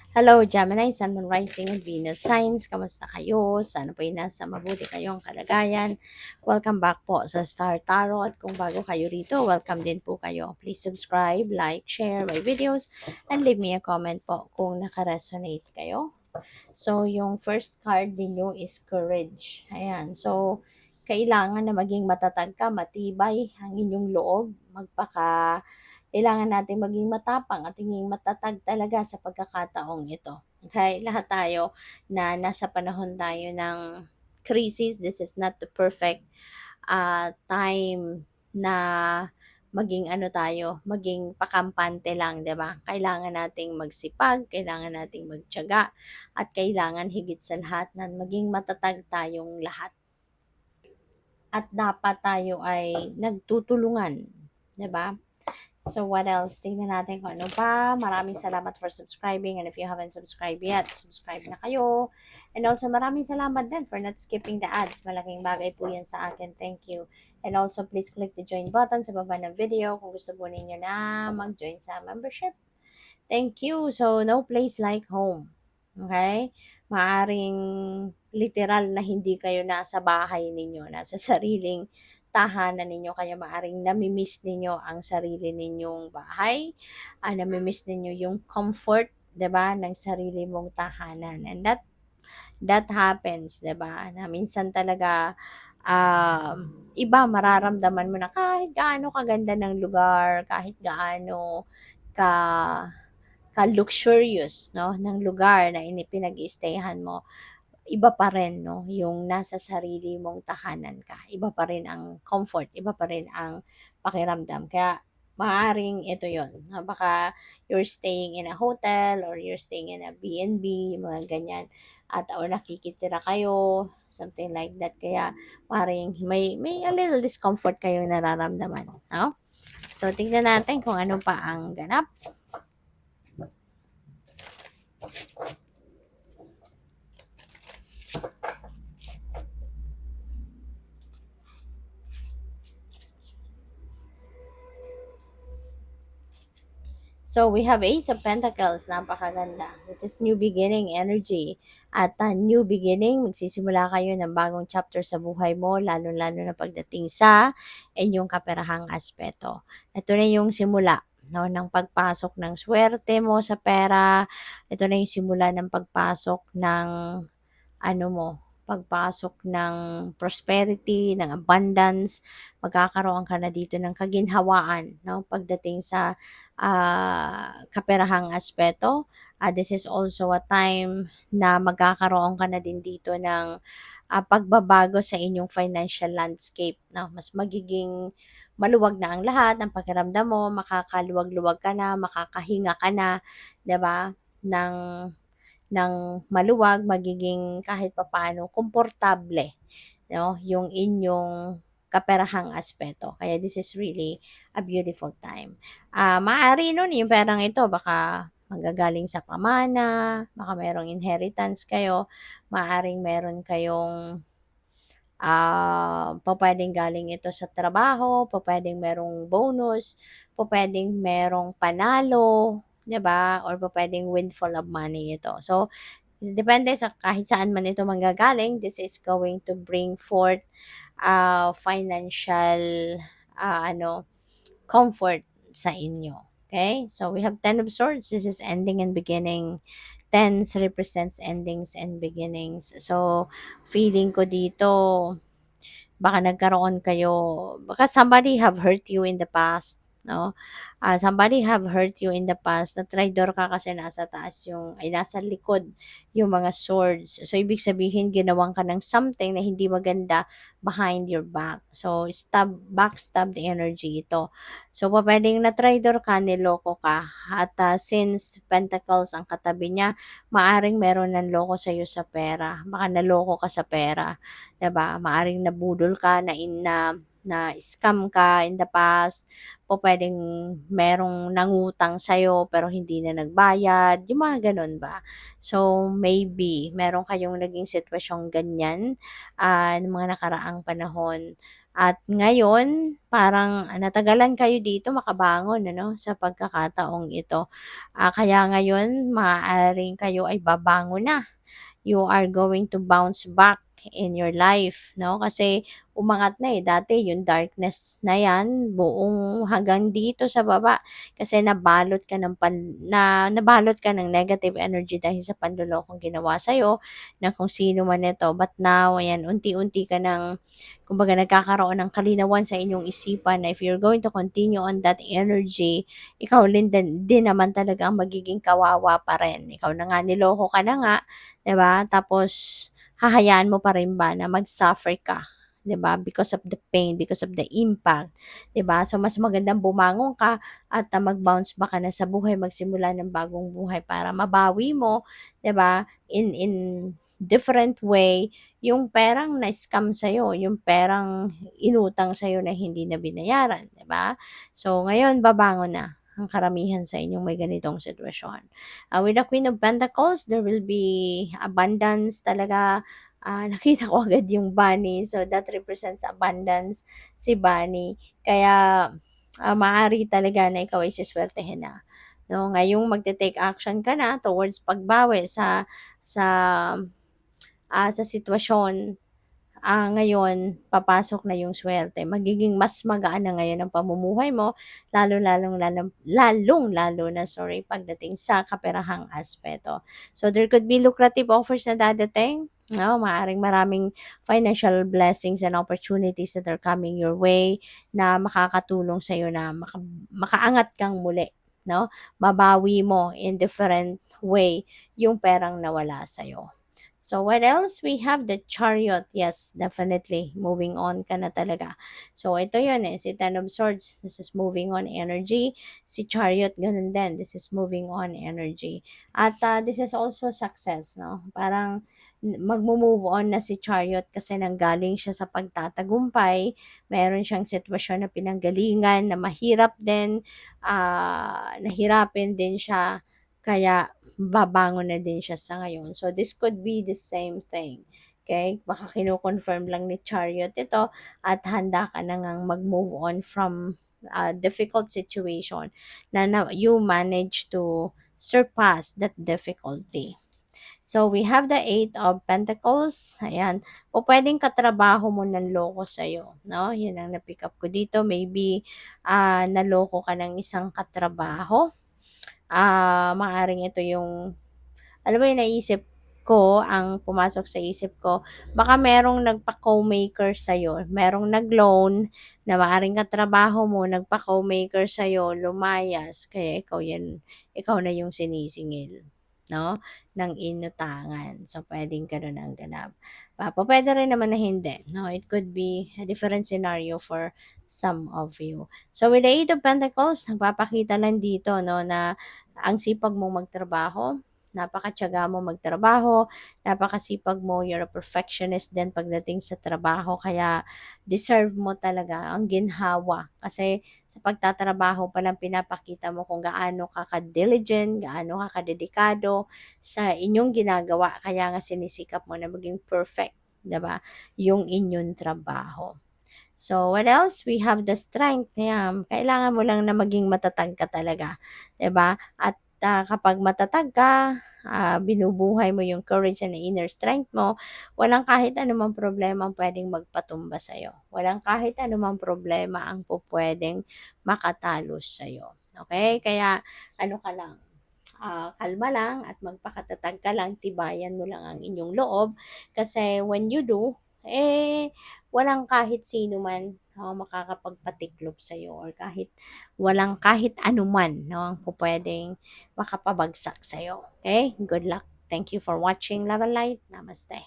Hello, Gemini, Sun, Moon, Rising, and Venus signs. Kamusta kayo? Sana po nasa mabuti kayong kalagayan. Welcome back po sa Star Tarot. At kung bago kayo rito, welcome din po kayo. Please subscribe, like, share my videos, and leave me a comment po kung nakaresonate kayo. So, yung first card ninyo is Courage. Ayan. So, kailangan na maging matatag ka, matibay ang inyong loob, kailangan natin maging matapang at maging matatag talaga sa pagkakataong ito. Okay? Lahat tayo na nasa panahon tayo ng crisis, this is not the perfect time na maging pakampante lang, 'di ba? Kailangan nating magsipag, kailangan nating magtiyaga, at kailangan higit sa lahat na maging matatag tayong lahat. At dapat tayo ay nagtutulungan, 'di ba? So, what else? Tingnan natin kung ano pa. Maraming salamat for subscribing. And if you haven't subscribed yet, subscribe na kayo. And also, maraming salamat din for not skipping the ads. Malaking bagay po yan sa akin. Thank you. And also, please click the join button sa baba ng video kung gusto po ninyo na mag-join sa membership. Thank you. So, no place like home. Okay? Maaring literal na hindi kayo nasa bahay ninyo, nasa sariling tahanan ninyo, kaya maaring namimiss ninyo ang sarili ninyong bahay, namimiss ninyo yung comfort, 'di ba, ng sarili mong tahanan. And that happens, 'di ba? Na minsan talaga iba mararamdaman mo na kahit gaano kaganda ng lugar, kahit gaano ka ka-luxurious 'no, ng lugar na pinag-i-stayhan mo, iba pa rin 'no, yung nasa sarili mong tahanan ka. Iba pa rin ang comfort, iba pa rin ang pakiramdam. Kaya maaaring ito yon, na baka you're staying in a hotel or you're staying in a B&B, mga ganyan, at or nakikitira kayo, something like that. Kaya maaaring may a little discomfort kayong nararamdaman, 'no? So tingnan natin kung ano pa ang ganap. So, we have Ace of Pentacles. Napakaganda. This is new beginning energy. At new beginning, magsisimula kayo ng bagong chapter sa buhay mo, lalo-lalo na pagdating sa inyong kaperahang aspeto. Ito na yung simula, no, ng pagpasok ng swerte mo sa pera. Ito na yung simula ng pagpasok ng pagpasok ng prosperity, ng abundance. Magkakaroon ka na dito ng kaginhawaan, no, pagdating sa kaperahang aspeto. This is also a time na magkakaroon ka na din dito ng pagbabago sa inyong financial landscape, no. Mas magiging maluwag na ang lahat ng pakiramdam mo, makakaluwag-luwag ka na, makakahinga ka na, 'di ba? Ng maluwag, magiging kahit papaano komportable, no, yung inyong kaperahang aspeto. Kaya this is really a beautiful time. Maaari nun yung perang ito baka manggagaling sa pamana, baka merong inheritance kayo, maaring meron kayong pupuwedeng galing ito sa trabaho, pupuwedeng merong bonus, pupuwedeng merong panalo, 'di ba, or pupuwedeng windfall of money ito. So, depende sa kahit saan man ito manggagaling, this is going to bring forth financial comfort sa inyo. Okay? So, we have 10 of Swords. This is ending and beginning. Tens represents endings and beginnings. So, feeling ko dito, baka somebody have hurt you in the past, no? Somebody have hurt you in the past, na traitor ka kasi nasa likod yung mga swords. So, ibig sabihin, ginawan ka ng something na hindi maganda behind your back. So, backstab the energy ito. So, pwedeng na traitor ka, niloko ka. At since Pentacles ang katabi niya, maaring meron ng loko sa'yo sa pera. Baka naloko ka sa pera. 'Di ba? Maaring nabudol ka, na-scam ka in the past, pupuwedeng merong nangutang sa'yo pero hindi na nagbayad, yung mga gano'n ba. So, maybe meron kayong naging sitwasyong ganyan, nung mga nakaraang panahon. At ngayon, parang natagalan kayo dito makabangon ano, sa pagkakataong ito. Kaya ngayon maaaring kayo ay babangon na, you are going to bounce back in your life, no? Kasi umangat na eh. Dati yung darkness na yan, buong hanggang dito sa baba. Kasi nabalot ka ng negative energy dahil sa panlolokong ginawa sa'yo ng kung sino man ito. But now, ayan, unti-unti ka ng kumbaga nagkakaroon ng kalinawan sa inyong isipan na if you're going to continue on that energy, ikaw din naman talaga ang magiging kawawa pa rin. Ikaw na nga, niloko ka na nga, 'di ba? Tapos hahayaan mo pa rin ba na mag-suffer ka, 'di ba? Because of the pain, because of the impact, 'di ba? So mas magandang bumangon ka at mag-bounce back ka na sa buhay, magsimula ng bagong buhay para mabawi mo, 'di ba? In different way yung perang na-scam sa yung perang inutang sa na hindi na binayaran, 'di ba? So ngayon babangon na ang karamihan sa inyong may ganitong sitwasyon. With the Queen of Pentacles, there will be abundance talaga. Nakita ko agad yung bunny. So, that represents abundance, si bunny. Kaya, maaari talaga na ikaw ay siswertehin na. No, ngayong magte-take action ka na towards pagbawi sa sa sitwasyon, ngayon papasok na yung swerte. Magiging mas magaan na ngayon ang pamumuhay mo, lalong-lalo na, pagdating sa kaperahang aspeto. So, there could be lucrative offers na dadating. No, maaring maraming financial blessings and opportunities that are coming your way na makakatulong sa iyo na makaangat kang muli, no? Mabawi mo in different way yung perang nawala sa iyo. So, what else? We have the chariot. Yes, definitely. Moving on ka na talaga. So, ito yun eh. Si Ten of Swords, this is moving on energy. Si chariot, ganun din. This is moving on energy. At this is also success, no? Parang magmo-move on na si chariot kasi nanggaling siya sa pagtatagumpay. Meron siyang sitwasyon na pinanggalingan, na mahirap din. Nahirapin din siya. Kaya, babangon na din siya sa ngayon. So, this could be the same thing. Okay? Baka kino-confirm lang ni Chariot ito at handa ka na ngang mag-move on from a difficult situation na you manage to surpass that difficulty. So, we have the Eight of Pentacles. Ayan. O pwedeng katrabaho mo ng loko sa'yo. No? Yun ang na-pick up ko dito. Maybe, naloko ka ng isang katrabaho. Maaring ito yung alam mo yung naisip ko, ang pumasok sa isip ko, baka merong nagpa-co-maker sa'yo, merong nag-loan na maaaring katrabaho mo, nagpa-co-maker sa'yo, lumayas, kaya ikaw na yung sinisingil, no? Ng inutangan. So, pwedeng ganun ang ganap. Pwede rin naman na hindi, no? It could be a different scenario for some of you. So, with the Eight of Pentacles, nagpapakita lang dito, no, na ang sipag mong magtrabaho, napakatiyaga mo magtrabaho, napakasipag mo, you're a perfectionist din pagdating sa trabaho, kaya deserve mo talaga ang ginhawa. Kasi sa pagtatrabaho pa lang pinapakita mo kung gaano ka ka-diligent, gaano ka kadedikado sa inyong ginagawa, kaya nga sinisikap mo na maging perfect, 'di ba? Yung inyong trabaho. So, what else? We have the strength. Yan. Kailangan mo lang na maging matatag ka talaga. 'Di ba? At kapag matatag ka, binubuhay mo yung courage and inner strength mo, walang kahit anumang problema ang pwedeng magpatumba sa'yo. Walang kahit anumang problema ang pupwedeng makatalo sa'yo. Okay? Kaya, ano ka lang, kalma lang at magpakatatag ka lang, tibayan mo lang ang inyong loob. Kasi when you do, walang kahit sino man makakapagpatiklop sa'yo or kahit anuman no, ang pupwedeng makapabagsak sa'yo. Okay? Good luck. Thank you for watching Love and Light. Namaste.